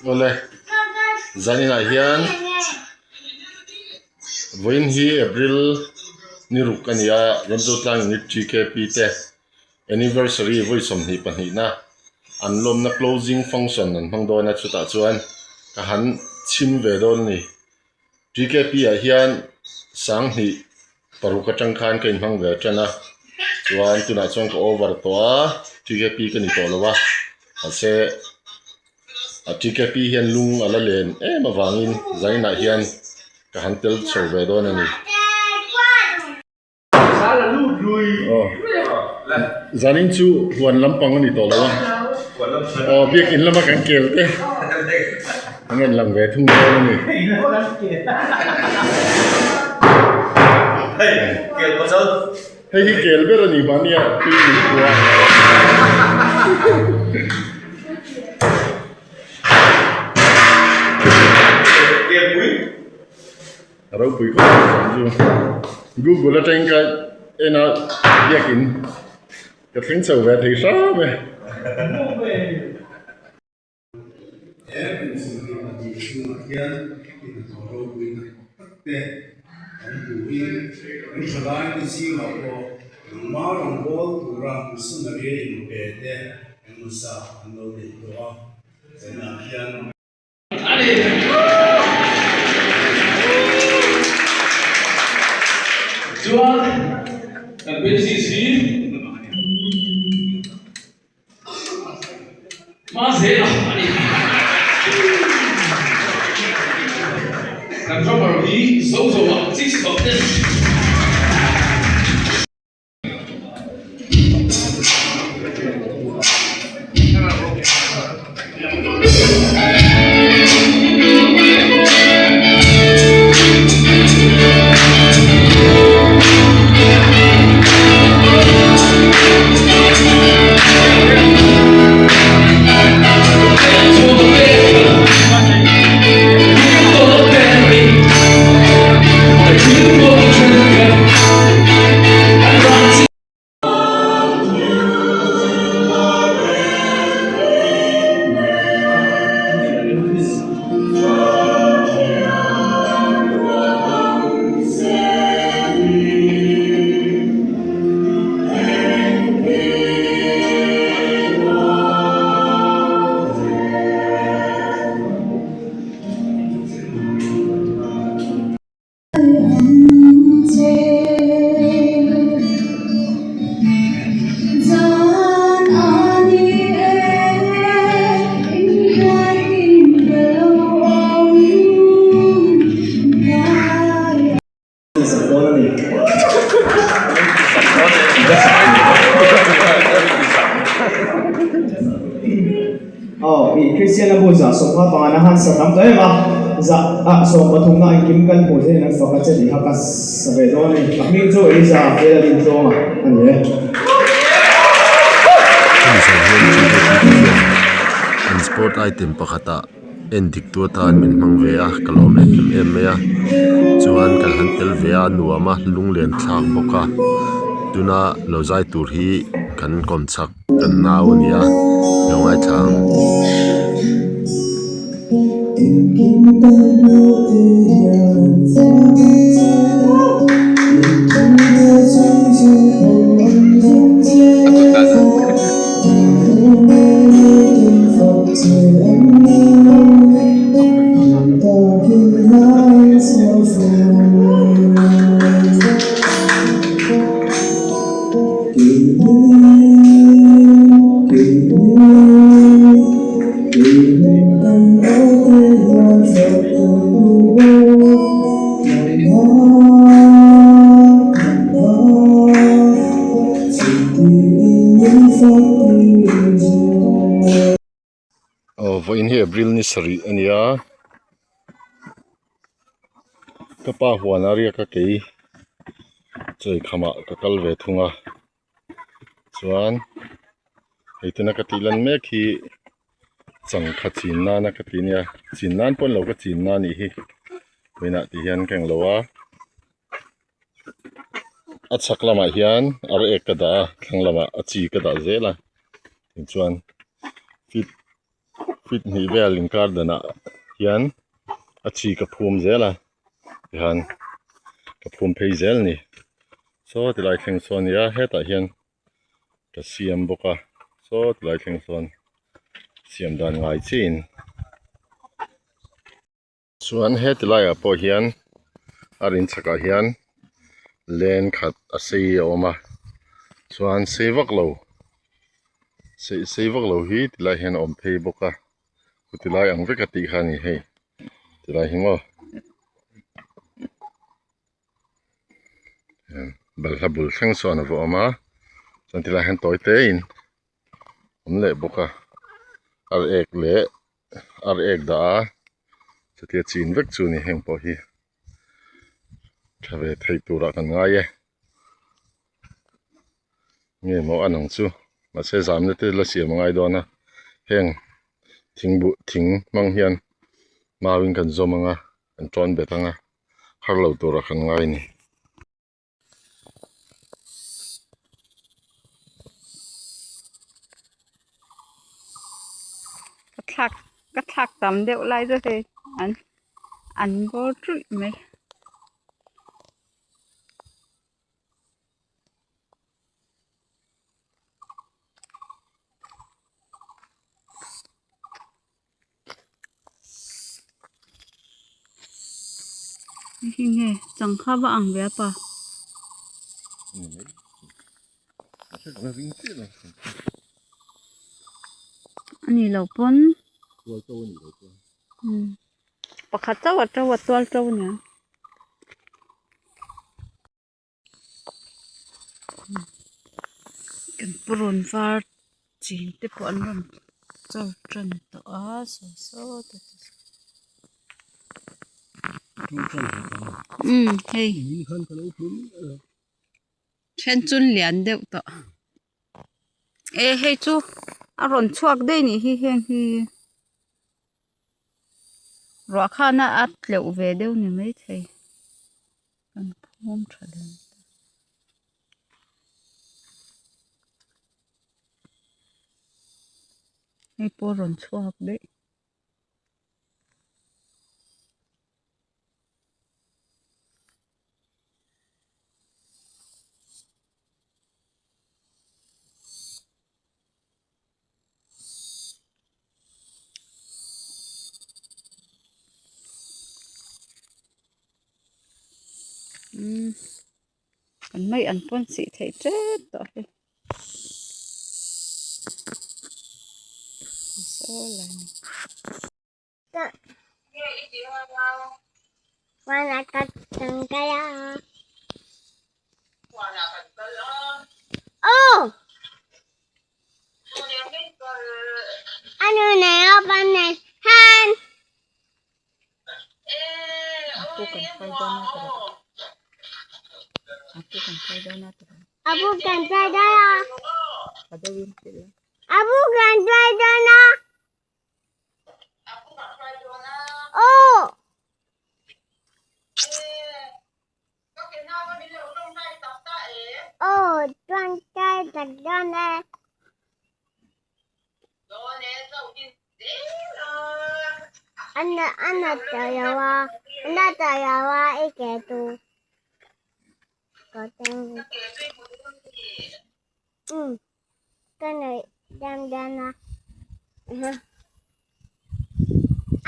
Oleh zanina hian voin hi April ni rukania ramzotlang ni GKP te anniversary voi somni pani na anlom na closing function an hangdona chuta chuan ka han chim ve don ni GKP a hian sang hi paruka tangkhan kain hang ve chana chuan tuna chong ko over to a GKP ka ni to lowa ase a GKP hian lung ala len ma wangin zaina hian ka hantel chho ve don ani sala lu lui zanin chu huan lampang ani to lowa biak in lama kan kel te ngen lang ve thung do ani kel ko chau hi kel be ani bania pi ni kwa rau pui ko ju Google la tengka ena yakin ka thing chau ve thei sa me Jual dan PCC masih ani dan coba lagi so-so six of this Christian abu za sofa panganahan sa tamto ba za so pathum na kim kan po se na sofa che di hakas sabe do ne kami jo isa pera din jo ma ane an sport item pakhata endik tu tan min mang ve a kalom em ya chuan kal hantel ve a nuama lunglen thlang boka tuna lozai tur hi kan komchak kan naw nia longai thang Gabriel ni sari ania kapa huana ria ka kei choi khama ka kalve thunga chuan heituna ka tilan me khi chang kha chin na na ka tinia chin nan pon lo ka chin na ni hi toina ti hian keng lowa achak lama hian ar ek ka da thlang lama achi ka da zela chuan fit ni bel in kar dana hian achi ka phum zela hian ka phum phei zel ni so tilai thleng sonia heta hian ka siam boka so tilai thleng son siam dan ngai chin chuan he tilai a po hian arin chaka hian len khat a sei a oma chuan seivak lo seivak lo hi tilai hian om phei boka tilai ang veka ti khani hei tilai hingo balhabul thleng son avo oma chuan tilai hian toy te in om le boka ar ek da a chatia chin vek chu ni heng po hi thave thei tura kan ngai e nge mo anong chu ma se zam ne te la siam ngai dona heng thing mang hian mawin kan zomanga an tron betanga harlo tura kan ngai ni cái thạc tầm đều lại rồi thì ăn có trụi mấy nghe chẳng khá bà ăn bé pa anh ấy lâu pon bà khát cháu tual cháu nè cần buồn pha chỉ để bọn mình cháu trần to á so hey chen chun lian deuh to e hey chu a ron chuak dei ni hi heng hi ro khana at leu ve deuh ni mai thei kan phom thale hey po ron chuak dei kan mai an pon si thei chết to he so lai ni Wana katangkaya. Oh. Ano na yung panay? Han. aku kan fai da na tara Abu kan saya. ada win sila Abu kan saya. Oh. Oh, tuan saya tak dona. Anak tayawa iketu. Koteng. Kana dana.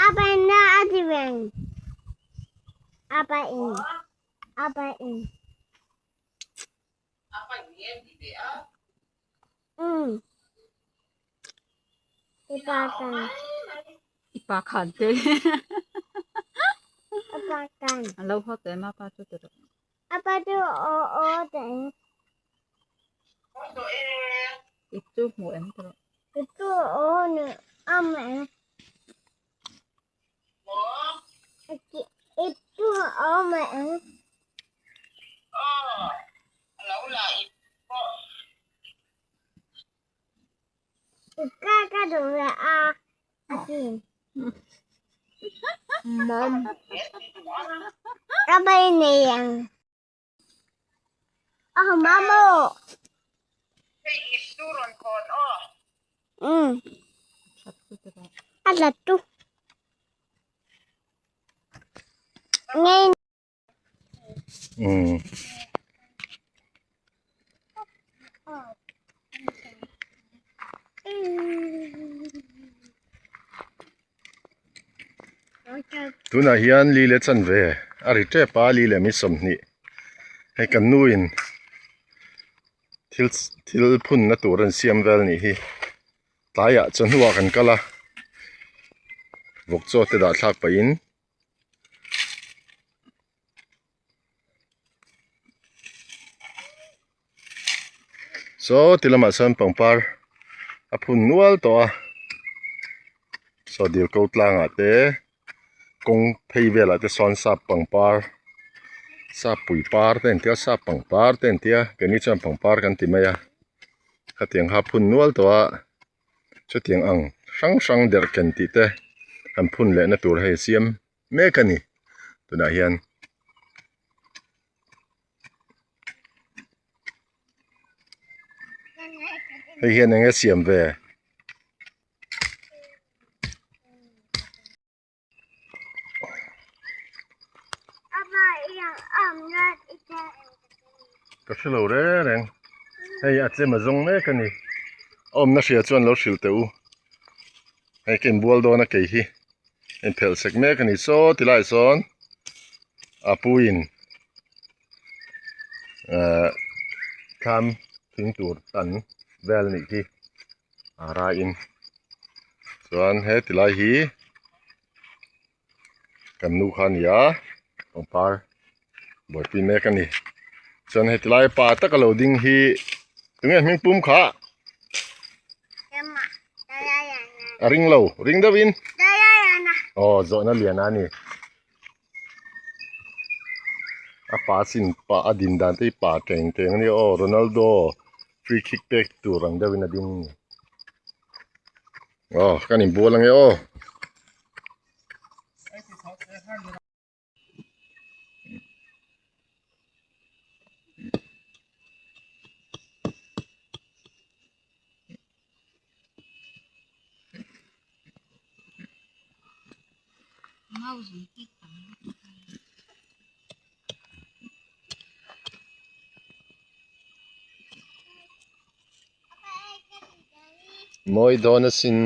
Apa na adiwen? Apa ini? Apa ini? Apa ini dia? ipakan te Apakan. alau ho te ma pa tu tara Apa tu deh? itu mo em tara Itu ne ame. Itu oma. Kakak dulu asin. Mom. Apa ini yang? Oh, mama. Ada tuh. Ngayon. อืม tuna hian li le chan ve ari tre pa li le mi som ni he kan nuin thil phun na tur an siam vel ni hi tlaya chan huwa kan kala vok cho te da thlak pa in so tilama san pangpar a phun nual to a so dil ko tlanga te kong phei vela te son sa pangpar sa pui par ten tia sa pangpar ten tia keni chan pangpar kan ti maya ka tiang ha phun nual to a chu tiang ang sang der ken ti te kan phun le na tur he siam me kani tuna hian hei hian enge siam ve Apa yang amnat itu? ka thilo re reng hei a tlem a zong me kani om na hria chuan lo hril te u hei ken bual do na kei hi en phel sek me kani so tilai son a puin tham thing tur tan vel ni hi ara in chuan he tilai hi kan nu khan ya pangpar boy pin me kani chuan he tilai pa tak lo ding hi tungen hming pum kha Ema, daya yana. a ring lo ring da win Daya yana. zo na lian ani a pa sin pa adin dan te pa teng teng ni Ronaldo free kick back tu rang da win adin kanin bolang e moi dona sin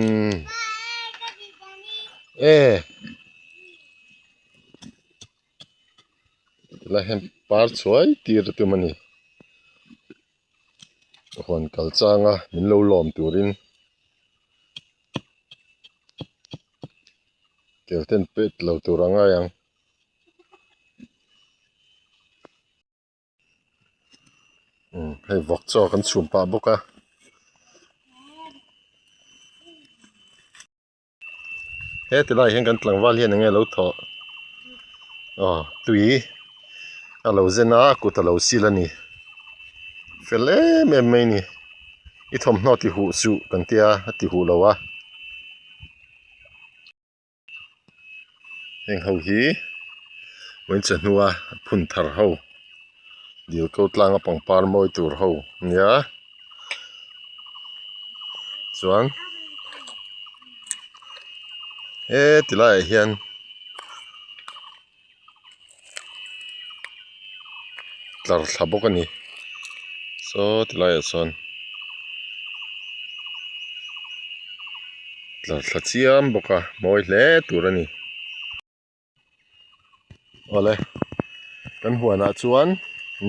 la hem par choi tir tu mani hon kal changa min lo lom turin kelten pet lo turanga yang hei vok cho kan chum pa boka he tilai hen kan tlangwal hian enge lo tho tui a lo zena ku ta lo silani fele me me ni I thom hno ti hu su kan tia ti hu lo wa heng ho hi wen chen huwa phun thar ho dil ko tlanga pangpar moi tur ho nia chuan tilai hian tlar thla bawk ani so tilai son tlar thla chiam boka moi hle tur ani ole kan huana chuan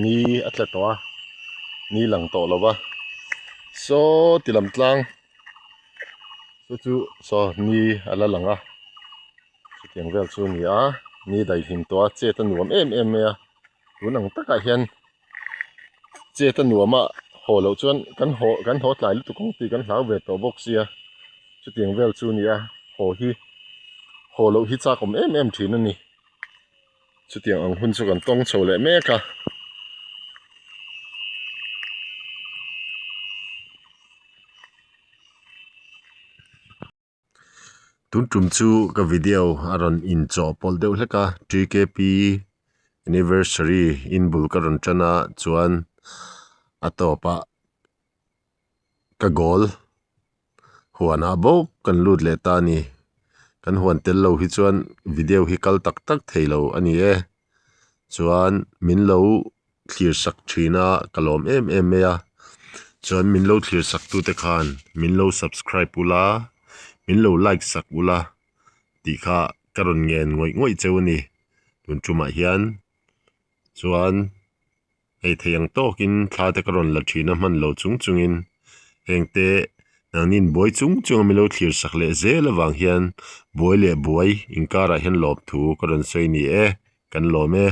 ni atla to ni lang to lowa so tilam tlang chu so ni ala langa tiang vel chu ni a ni dai him to che ta nuam em me a tunang taka hian che ta nuama ho lo chuan kan ho tlai lu tu kong ti kan hlau ve to box sia chu tiang vel chu ni a ho lo hi cha kom em thin ani สุดที่อังหุ่นสุกันต้องโชว์เลยแม่ค่ะตุนจุมจูกับวิดีโออารอนอินจอปอลเดวเลกะ GKP anniversary in bulkaron chana chuan atopa ka gol huana bo kan lut le ta ni kan huan tel lo hi chuan video hi kal tak tak theilo ani e chuan min lo clear sak thina kalom em me a chuan min lo clear sak tu te khan min lo subscribe pula min lo like sak ula ti kha karon ngen ngoi chewani tun chuma hian chuan hei theyang tokin thla te karon la thina man lo chungin hengte nangnin boy chung mi lo clear sak le zel awang hian boy le boy inkara hian lop thu karon sei ni e kan lo me